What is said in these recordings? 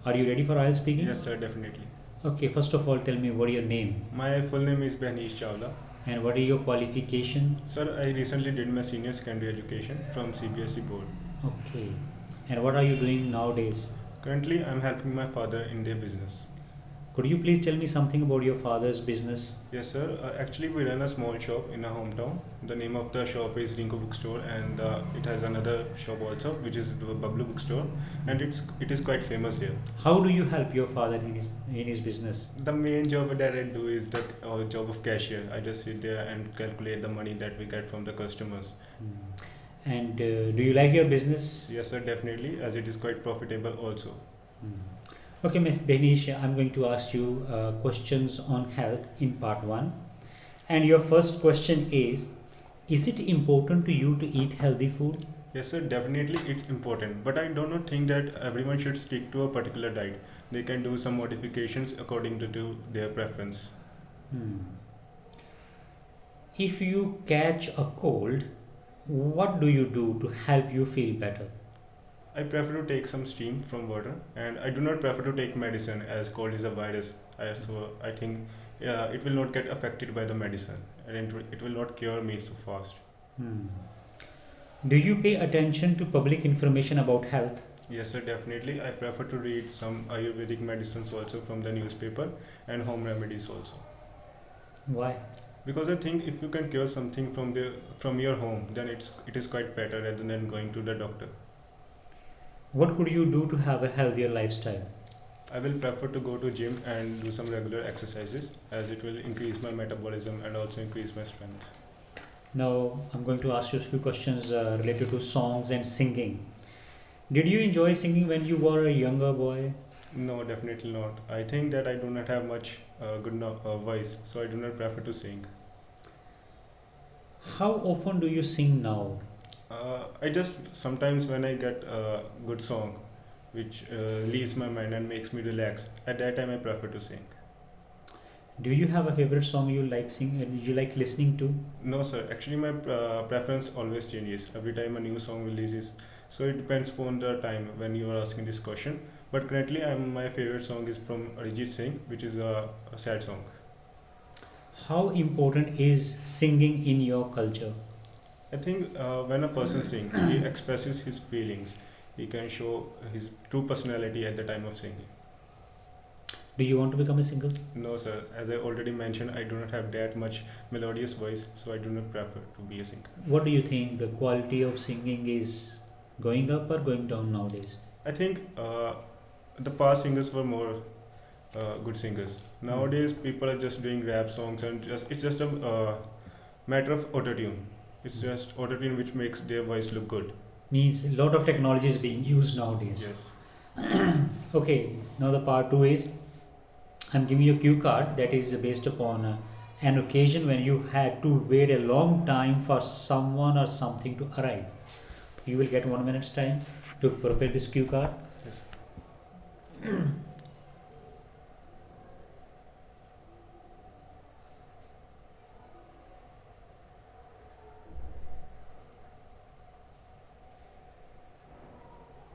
Are you ready for IELTS speaking? Yes, sir, definitely. Okay, first of all, tell me what is your name My full name is Behnish Chawla. and what is your qualification? Sir, I recently did my senior secondary education from CBSE board. Okay, and what are you doing nowadays? Currently, I'm helping my father in their business. Could you please tell me something about your father's business? Yes, sir. Actually, we run a small shop in our hometown. The name of the shop is Rinko Bookstore, and it has another shop also, which is the Bablu Bookstore, and it is quite famous there. How do you help your father in his business? The main job that I do is the job of cashier. I just sit there and calculate the money that we get from the customers. Hmm. And do you like your business? Yes, sir, definitely, as it is quite profitable also. Hmm. Okay, Ms. Behnish, I'm going to ask you questions on health in part 1. And your first question is it important to you to eat healthy food? Yes, sir, definitely it's important. But I do not think that everyone should stick to a particular diet. They can do some modifications according to their preference. Hmm. If you catch a cold, what do you do to help you feel better? I prefer to take some steam from water, and I do not prefer to take medicine as cold is a virus. So I think it will not get affected by the medicine, and it will not cure me so fast. Hmm. Do you pay attention to public information about health? Yes, sir, definitely. I prefer to read some Ayurvedic medicines also from the newspaper and home remedies also. Why? Because I think if you can cure something from your home, then it is quite better rather than going to the doctor. What could you do to have a healthier lifestyle? I will prefer to go to gym and do some regular exercises as it will increase my metabolism and also increase my strength. Now, I'm going to ask you a few questions related to songs and singing. Did you enjoy singing when you were a younger boy? No, definitely not. I think that I do not have much good voice, so I do not prefer to sing. How often do you sing now? I just sometimes when I get a good song which leaves my mind and makes me relax, at that time I prefer to sing. Do you have a favorite song you like you like listening to? No, sir. Actually, my preference always changes every time a new song releases. So it depends upon the time when you are asking this question. But currently, my favorite song is from Arijit Singh, which is a sad song. How important is singing in your culture? I think when a person sings, he expresses his feelings. He can show his true personality at the time of singing. Do you want to become a singer? No, sir. As I already mentioned, I do not have that much melodious voice, so I do not prefer to be a singer. What do you think the quality of singing is going up or going down nowadays? I think the past singers were more good singers. Nowadays, people are just doing rap songs, and it's just a matter of autotune. It's just autotune which makes their voice look good. Means a lot of technology is being used nowadays. Yes. Okay, now the part 2 is I'm giving you a cue card that is based upon an occasion when you had to wait a long time for someone or something to arrive. You will get 1 minute's time to prepare this cue card. Yes.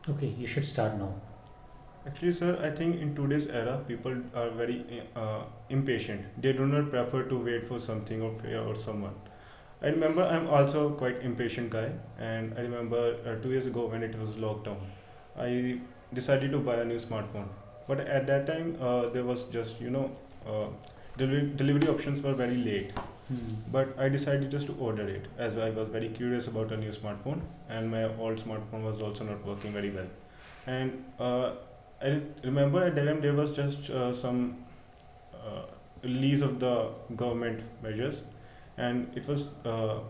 Okay, you should start now. Actually, sir, I think in today's era, people are very impatient. They do not prefer to wait for something or someone. I remember I'm also quite impatient guy, and I remember 2 years ago when it was lockdown, I decided to buy a new smartphone. But at that time, there was just delivery options were very late. But I decided just to order it as I was very curious about a new smartphone, and my old smartphone was also not working very well. And I remember at that time there was just some release of the government measures, and it was the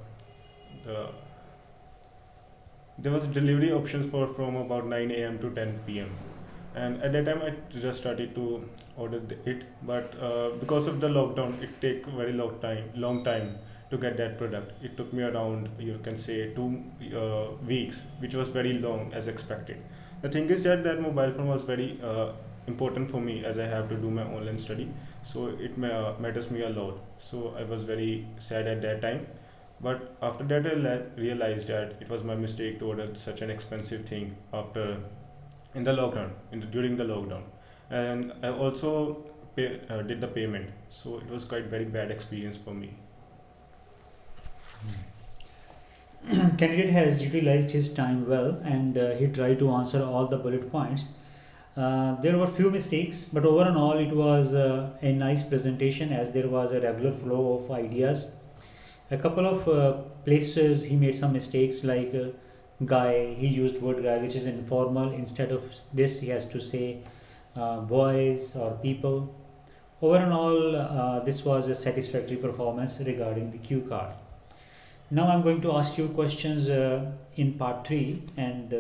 there was delivery options for from about 9 a.m. to 10 p.m. And at that time I just started to order it, but because of the lockdown it take very long time to get that product. It took me around, you can say, 2 weeks, which was very long as expected. The thing is that mobile phone was very important for me as I have to do my online study, so it matters me a lot. So I was very sad at that time, but after that I realized that it was my mistake to order such an expensive thing after in the lockdown, during the lockdown, and I also did the payment. So it was quite very bad experience for me. Candidate has utilized his time well, and he tried to answer all the bullet points. There were few mistakes, but over and all, it was a nice presentation as there was a regular flow of ideas. A couple of places he made some mistakes, like guy, he used word guy, which is informal. Instead of this, he has to say boys or people. Over and all, this was a satisfactory performance regarding the cue card. Now I'm going to ask you questions in part 3, and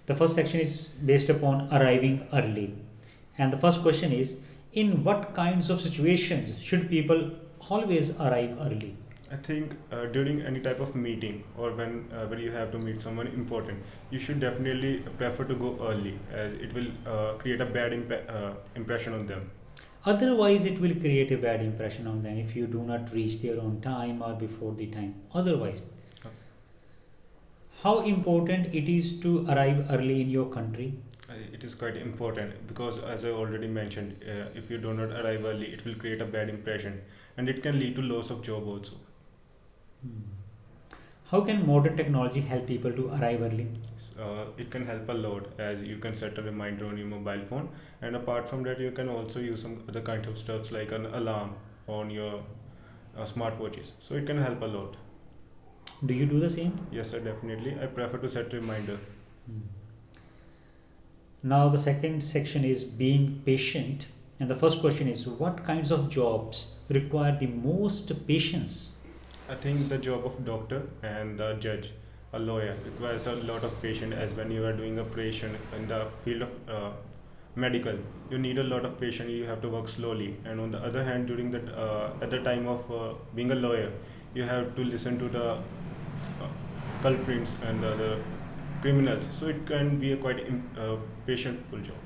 the first section is based upon arriving early. And the first question is, in what kinds of situations should people always arrive early? I think during any type of meeting, or when you have to meet someone important, you should definitely prefer to go early, as it will create a bad impression on them. Otherwise, it will create a bad impression on them if you do not reach there on time or before the time. Otherwise, how important it is to arrive early in your country? It is quite important because, as I already mentioned, if you do not arrive early, it will create a bad impression, and it can lead to loss of job also. How can modern technology help people to arrive early? It can help a lot, as you can set a reminder on your mobile phone, and apart from that, you can also use some other kind of stuff like an alarm on your smartwatches. So it can help a lot. Do you do the same? Yes, sir, definitely. I prefer to set a reminder. Now, the second section is being patient, and the first question is, what kinds of jobs require the most patience? I think the job of doctor and the judge, a lawyer, requires a lot of patience, as when you are doing operation in the field of medical, you need a lot of patience. You have to work slowly, and on the other hand, during that at the time of being a lawyer, you have to listen to the culprits and the criminals. So it can be a quite patientful job.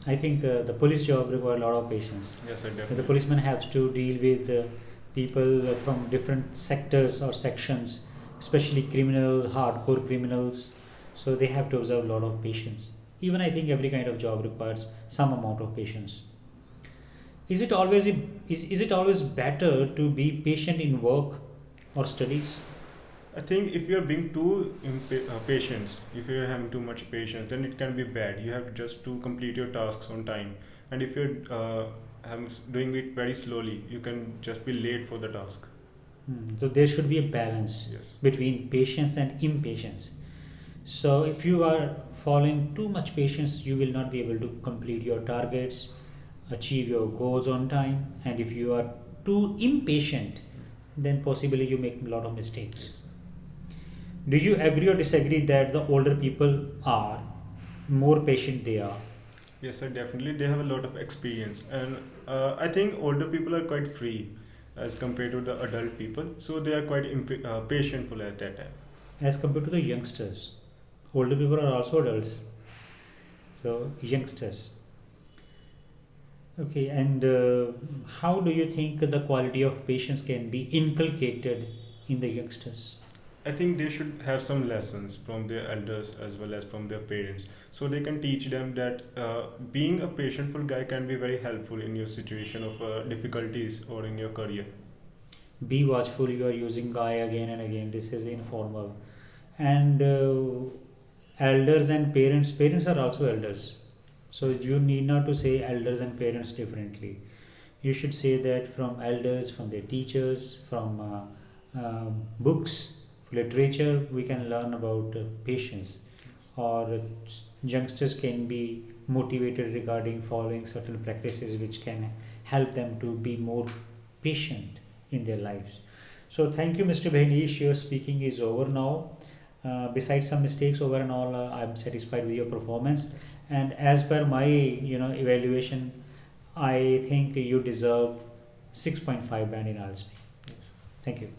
I think the police job requires a lot of patience. Yes, sir, The definitely. policeman has to deal with people from different sectors or sections, especially criminals, hardcore criminals. So they have to observe a lot of patience. Even I think every kind of job requires some amount of patience. Is it always better to be patient in work or studies? I think if you are being too patient, if you are having too much patience, then it can be bad. You have just to complete your tasks on time, and if you're doing it very slowly, you can just be late for the task. So there should be a balance Yes. between patience and impatience. So if you are following too much patience, you will not be able to complete your targets, achieve your goals on time, and if you are too impatient, then possibly you make a lot of mistakes. Do you agree or disagree that the older people are more patient they are? Yes, sir, definitely. They have a lot of experience, and I think older people are quite free as compared to the adult people, so they are quite patientful at that time. As compared to the youngsters? Older people are also adults. So youngsters. Okay, and how do you think the quality of patience can be inculcated in the youngsters? I think they should have some lessons from their elders as well as from their parents, so they can teach them that being a patientful guy can be very helpful in your situation of difficulties or in your career. Be watchful, you are using guy again and again. This is informal. And elders and parents are also elders. So you need not to say elders and parents differently. You should say that from elders, from their teachers, from books, literature, we can learn about patience. Or youngsters can be motivated regarding following certain practices which can help them to be more patient in their lives. So thank you, Mr. Bhanish. Your speaking is over now. Besides some mistakes, over and all, I'm satisfied with your performance. And as per my, evaluation, I think you deserve 6.5 band in IELTS. Yes. Thank you.